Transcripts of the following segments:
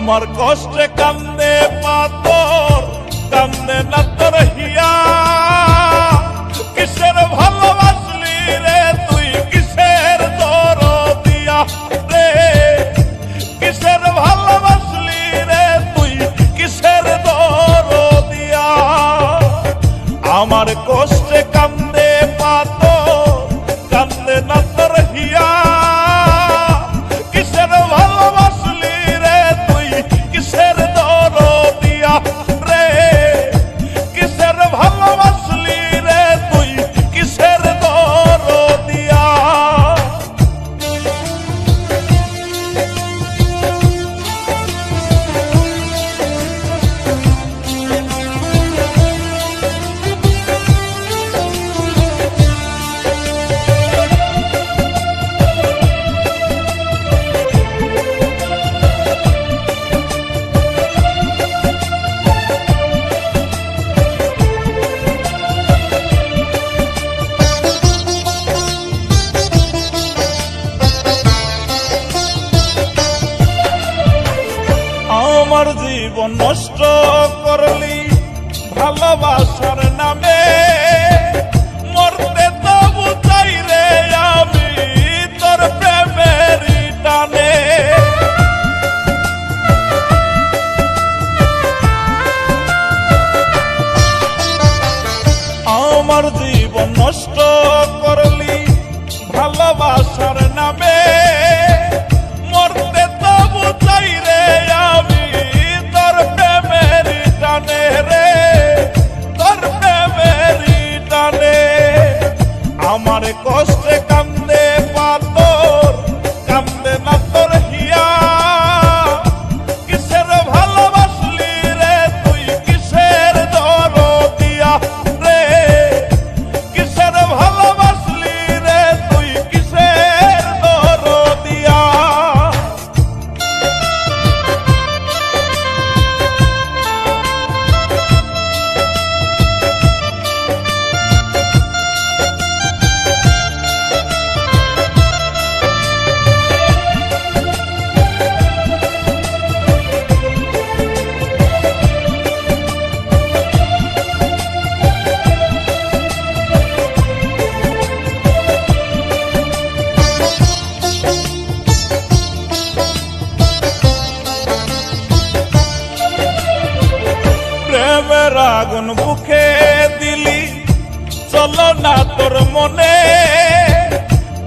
আমার কষ্টে কান্দে পাথর, কান্দে না তোর হিয়া। কিসের ভালোবাসলি রে তুই, কিসের দরদিয়া রে, কিসের ভালোবাসলি রে তুই, কিসের দরদিয়া। আমার কষ্টে কান্দে পাথর, কান্দে না তোর হিয়া। কিসের ভালোবাসলি রে তুই, কিসের দরদিয়া রে, কিসের ভালোবাসলি রে তুই, কিসের দরদিয়া। আমার জীবন নষ্ট করলি ভালোবাসার নামে, মরতে তবু চাই রে আমি তোর প্রেমের টানে। আমার জীবন নষ্ট করলি ভালোবাসার নামে, মরতে তবু চাই রে আমি তোর প্রেমের টানে রে, তোর প্রেমের টানে। আমার কষ্টে কান্দে পাথর, কান্দে না তোর হিয়া। কিসের ভালোবাসলি রে তুই, কিসের দরদিয়া রে, কিসের ভালোবাসলি রে তুই, কিসের দরদিয়া। প্রেমের আগুন বুকে দিলি, চলো না তোর মনে।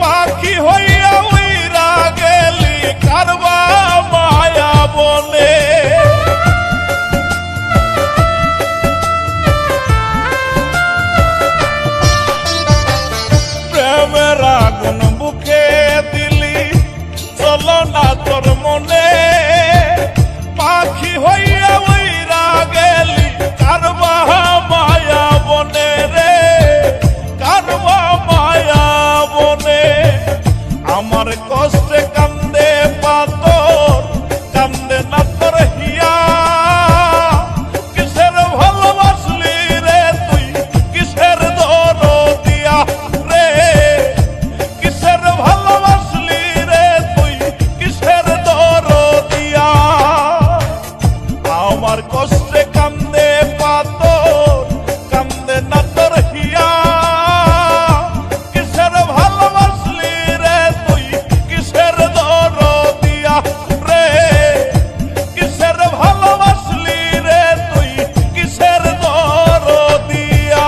পাখি হইয়া উইরা গেলি কারবা মায়া বলে। প্রেমের আগুন বুকে দিলি, চলো না তোর মনে। পাখি হইয়া উইরা গেলি কারবা মায়া বনে রে, কারবা মায়া বনে। আমার কষ্টে কান্দে পাথর, কান্দে না তোর হিয়া। কিসের ভালোবাসলি রে তুই, কিসের দরদিয়া রে, কিসের ভালোবাসলি রে তুই, কিসের দরদিয়া। আমার কষ্টে কান্দে পাথর, কান্দে না তোর হিয়া। কিসের ভালোবাসলি রে তুই, কিসের দরদিয়া রে, কিসের ভালোবাসলি রে তুই, কিসের দরদিয়া।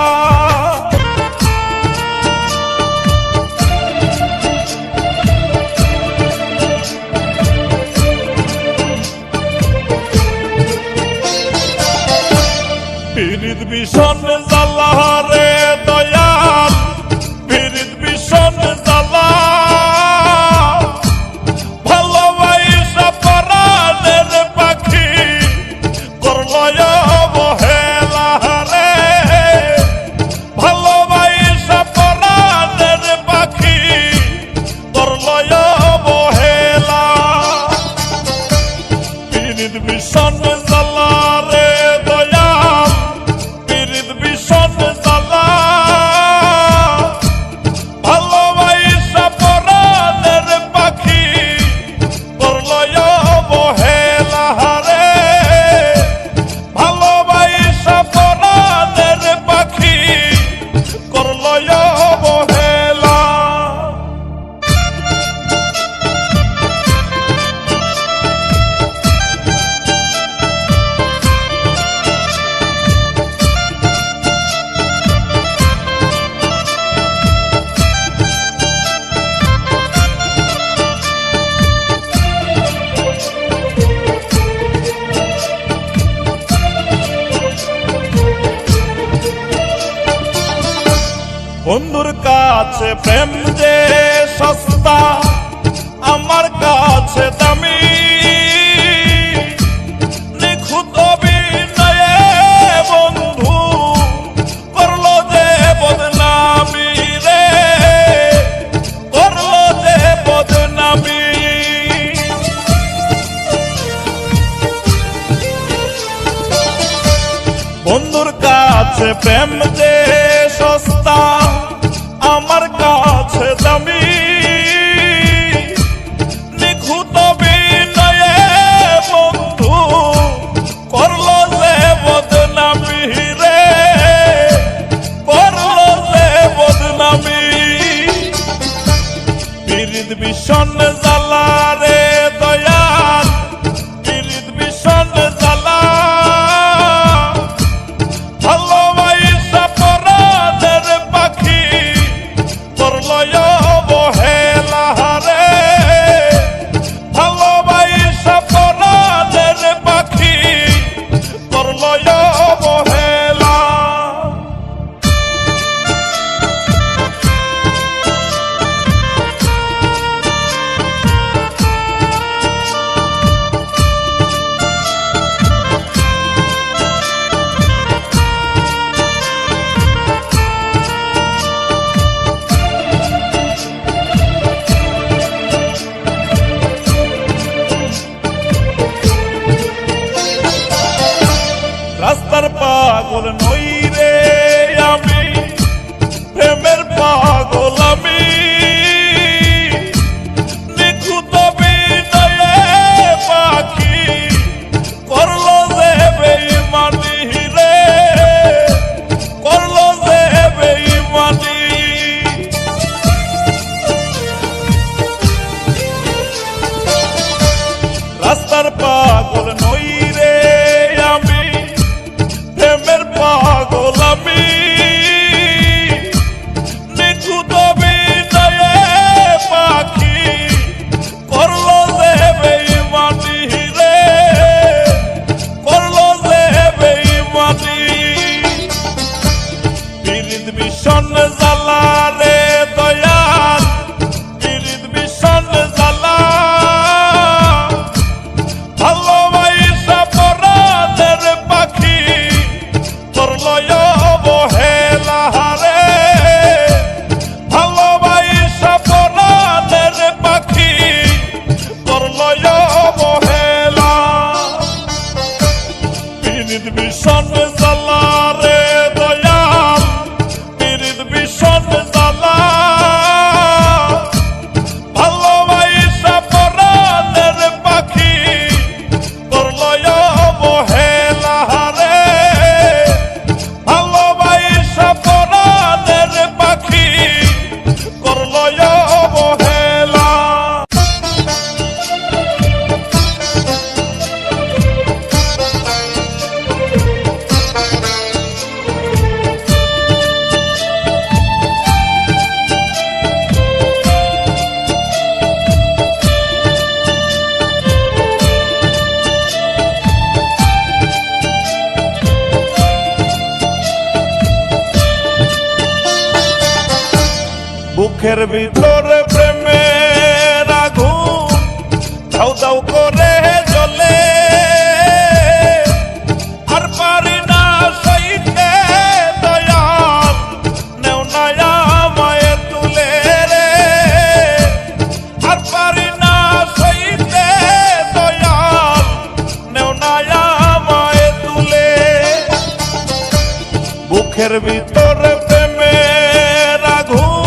পীড়িত ভীষণ জ্বালা রে দয়াল, পীড়িত ভীষণ জ্বালা। ভালোবাসা পরাণের পাখি করল অবহেলা রে, ভালোবাসা পরাণের পাখি করল অবহেলা। পীড়িত ভীষণ জ্বালা রে দয়াল, পীড়িত ভীষণ জ্বালা। ভালোবাসা পরাণের পাখি করল অবহেলা। কাছে প্রেম যে সস্তা, আমার কাছে দামি। নিখুঁত অভিনয়ে বন্ধু করলো যে বদনামি রে, করলো যে বদনামি। বন্ধুর কাছে প্রেম যে সস্তা, আমার কাছে দামি। নিখুঁত অভিনয়ে বন্ধু করলো যে বদনামি রে, করলো যে বদনামি। পীড়িত ভীষণ জ্বালা রে দয়াল, পীড়িত ভীষণ জ্বালা। ভালোবাসা পরাণের পাখি করলো অবহেলা রে, ভালোবাসা পরাণের পাখি করলো অবহেলা। রাস্তার পাগল নই রে আমি, প্রেমের পাগল আমি। নিখুঁত অভিনয়ে পাখি করলো যে বেঈমানি রে, করলো যে বেঈমানি। রাস্তার পাগল নই রে আমি, প্রেমের পাগল আমি। নিখুঁত অভিনয়ে পাখি করলো যে বেঈমানি রে, করলো যে বেঈমানি। পীড়িত ভীষণ জ্বালা রে দয়াল, পীড়িত ভীষণ জ্বালা। ভালোবাসা পরাণের পাখি করলো অবহেলা রে, ভালোবাসা পরাণের পাখি করলো অবহেলা। পীড়িত ভীষণ জ্বালা রে দয়াল, পীড়িত ভীষণ জ্বালা। ভালোবাসা পরাণের পাখি করলো অবহেলা রে, ভালোবাসা পরাণের পাখি করলো অবহেলা। বুকের ভিতরে প্রেমের আগুন দাউ দাউ করে জ্বলে, আর পারি না সইতে দয়াল, নেও না আমায় তুলে রে। আর পারি না সইতে দয়াল, নেও না আমায় তুলে। বুকের ভিতরে প্রেমের আগুন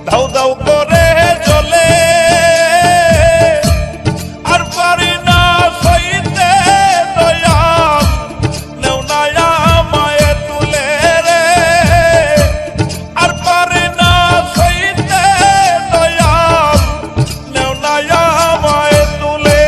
দাউ দাউ করে জ্বলে, আর পারি না সইতে দয়াল, নেও না আমায় তুলে রে। আর পারি না সইতে দয়াল, নেও না আমায় তুলে।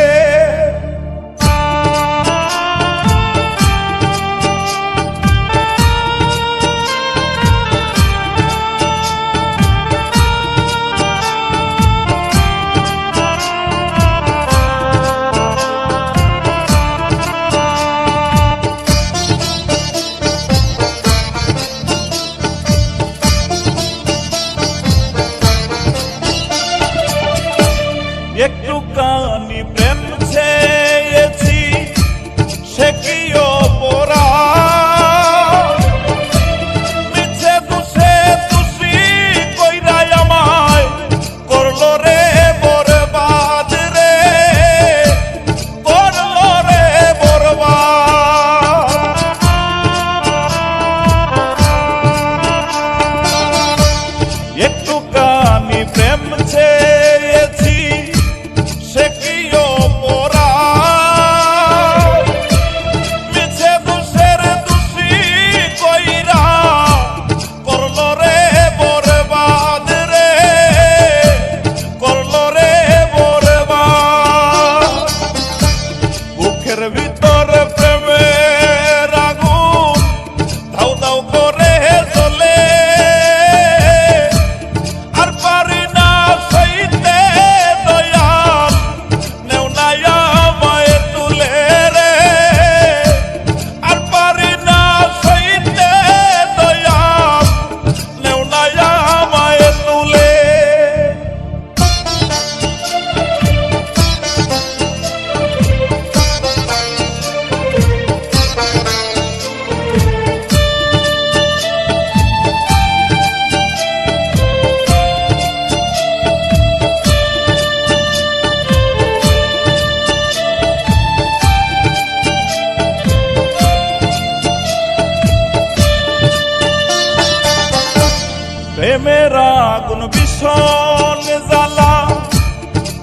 ভীষণ জ্বালা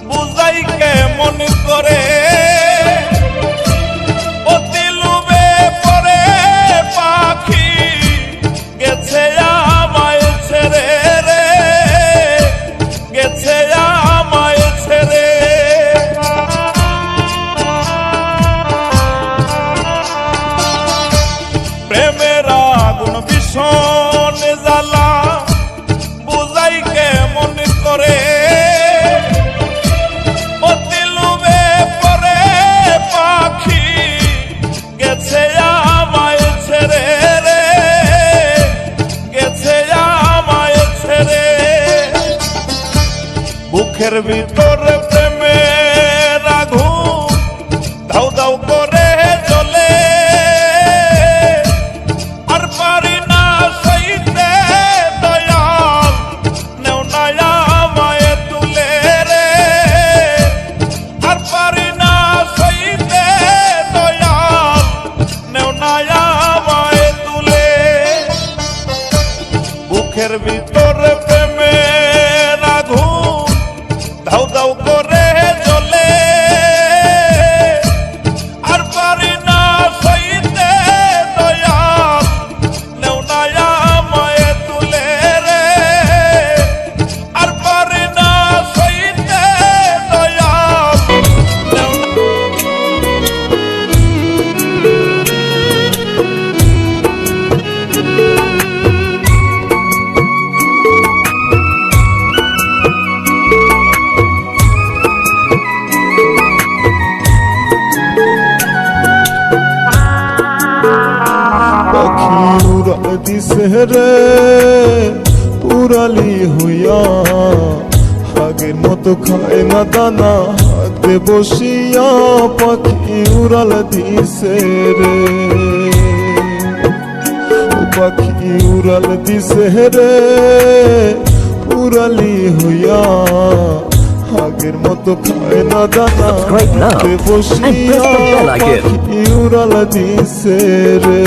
বুঝাই কেমন করে অতি লোভে পরে পাখি গেছে আমায় ছেড়ে রে গেছে আমায় ছেড়ে প্রেমের আগুন ভীষণ জ্বালা বুঝাই কেমন করে অতি লোভে পরে পাখি গেছে আমায় ছেড়ে রে গেছে আমায় ছেড়ে বুকের ভিতরে প্রেমের আগুন দাউ দাউ করে জ্বলে আর পারি না সইতে দয়াল নেও না আমায় তুলে রে আর পারি না সইতে দয়াল নেও না আমায় তুলে বুকের ভিতরে প্রেমের আগুন দাউ দাউ করে জ্বলে আর পারি না সইতে দয়াল নেও না আমায় তুলে রে আর পারি না সইতে দয়াল নেও পাখি উড়াল দিছে রে উড়ালি হইয়া আগের মতো খায় না দানা হাতে বসিয়া পাখি উড়াল দিছে রে ও পাখি উড়াল দিছে রে উড়ালি হইয়া আগের মতো খায় না দানা Subscribe now হাতে and বসিয়া press the bell icon. পাখি উড়াল দিছে রে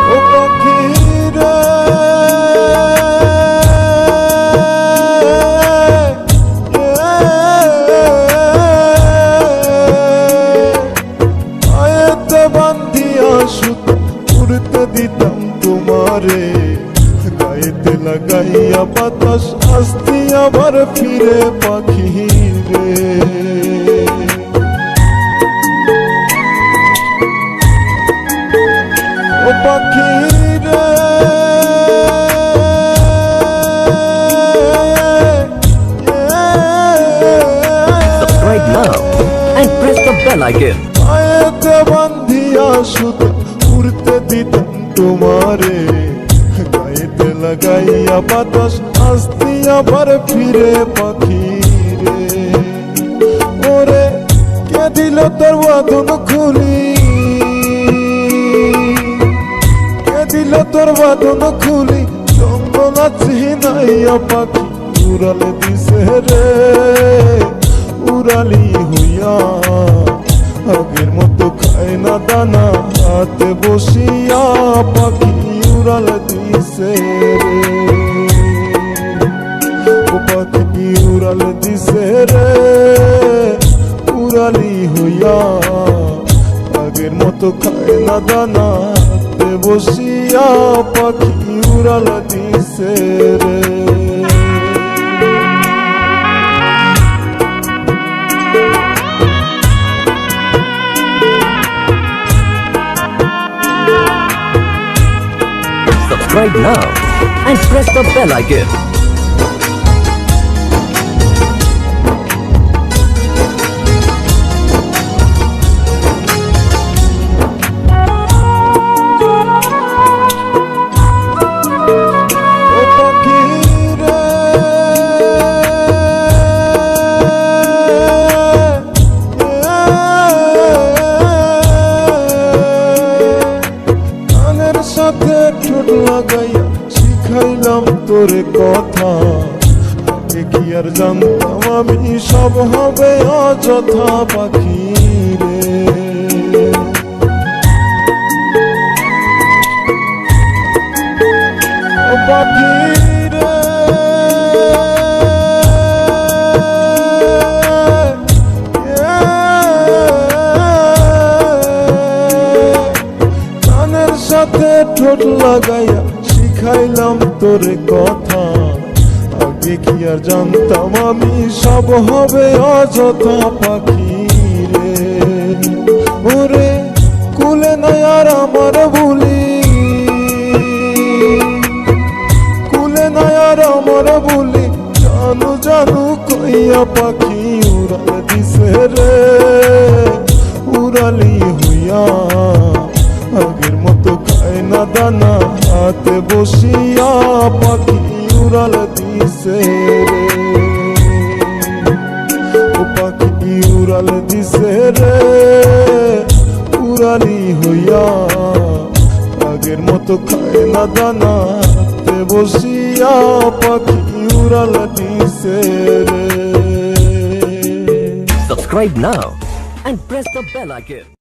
ও পাখি রে আয়েতে বান্ধিয়া সুত উড়তে দিতাম তোমারে গায়েতে লাগাইয়া বাতাস আসতি আবার ফিরে পাখি রে ও পাখি রে Subscribe now and press the bell icon. আয়েতে বান্ধিয়া সুত উড়তে দিতাম তোমারে গায়েতে লাগাইয়া বাতাস আসতি আবার ফিরে পাখি রে ওরে কে দিল তোর বাঁধন খুলি কে দিল তোর বাঁধন খুলি জঙ্গল আছি নাইয়া পাখি উড়াল দিছে রে উড়ালি হইয়া আগের মতো খায় না দানা হাতে বসিয়া পাখি উড়াল দিছে রে ও পাখি উড়াল দিছে রে উড়ালি হইয়া আগের মতো খায় না দানা হাতে বসিয়া পাখি উড়াল দিছে রে Subscribe now and press the bell icon. আর জানতাম আমি সব হবে অযথা পাখি রে। ও পাখি রে, কানের সাথে ঠোঁট লাগাইয়া শিখাইলাম তোর কথা, আগে কি আর জানতাম আমি সব হবে অযথা পাখি রে। ওরে কুলে নাই আর আমার বুলি, কুলে নাই আর আমার বুলি, জানু জানু কইয়া পাখি উড়াল দিছে রে, উড়ালি হইয়া আগের মতো খায় না দানা, হাতে বসিয়া পাখি উড়াল দিছে রে। ও পাখি উড়াল দিছে রে, উড়ালি হইয়া আগের মতো খায় না দানা, হাতে বসিয়া পাখি উড়াল দিছে রে। Subscribe now and press the bell icon.